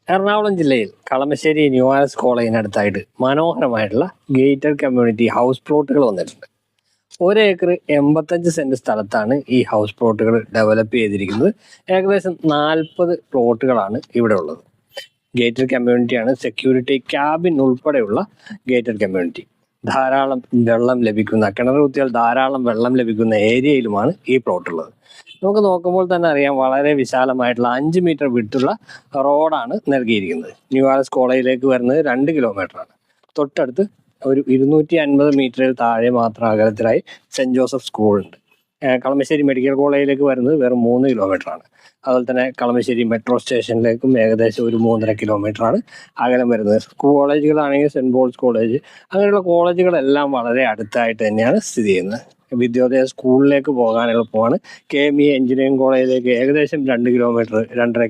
എറണാകുളം ജില്ലയിൽ കളമശ്ശേരി ന്യൂആർഎസ് കോളേജിനടുത്തായിട്ട് മനോഹരമായിട്ടുള്ള gated community house പ്ലോട്ടുകൾ വന്നിട്ടുണ്ട്. 1 ഏക്കർ 85 സെന്റ് സ്ഥലത്താണ് ഈ ഹൗസ് പ്ലോട്ടുകൾ ഡെവലപ്പ് ചെയ്തിരിക്കുന്നത്. ഏകദേശം 40 പ്ലോട്ടുകളാണ് ഇവിടെ ഉള്ളത്. ഗേറ്റഡ് കമ്മ്യൂണിറ്റിയാണ്, സെക്യൂരിറ്റി ക്യാബിൻ ഉൾപ്പെടെയുള്ള ഗേറ്റഡ് കമ്മ്യൂണിറ്റി. ധാരാളം വെള്ളം ലഭിക്കുന്ന, കിണർ കുത്തിയാൽ ധാരാളം വെള്ളം ലഭിക്കുന്ന ഏരിയയിലുമാണ് ഈ പ്ലോട്ട് ഉള്ളത്. നമുക്ക് നോക്കുമ്പോൾ തന്നെ അറിയാം, വളരെ വിശാലമായിട്ടുള്ള 5 മീറ്റർ വിട്ടുള്ള റോഡാണ് നൽകിയിരിക്കുന്നത്. ന്യൂആർഎസ് കോളേജിലേക്ക് വരുന്നത് 2 കിലോമീറ്ററാണ്. തൊട്ടടുത്ത് ഒരു 250 മീറ്ററിൽ താഴെ മാത്രം അകലത്തിലായി സെന്റ് ജോസഫ് സ്കൂൾ ഉണ്ട്. കളമശ്ശേരി മെഡിക്കൽ കോളേജിലേക്ക് വരുന്നത് വെറും 3 കിലോമീറ്ററാണ്. അതുപോലെ തന്നെ കളമശ്ശേരി മെട്രോ സ്റ്റേഷനിലേക്കും ഏകദേശം ഒരു 3.5 കിലോമീറ്ററാണ് അകലം വരുന്നത്. കോളേജുകളാണെങ്കിൽ സെന്റ് പോൾസ് കോളേജ്, അങ്ങനെയുള്ള കോളേജുകളെല്ലാം വളരെ അടുത്തായിട്ട് തന്നെയാണ് സ്ഥിതി ചെയ്യുന്നത്. വിദ്യോദയ സ്കൂളിലേക്ക് പോകാൻ എളുപ്പമാണ്. KME എഞ്ചിനീയറിംഗ് കോളേജിലേക്ക് ഏകദേശം 2 കിലോമീറ്റർ 2.5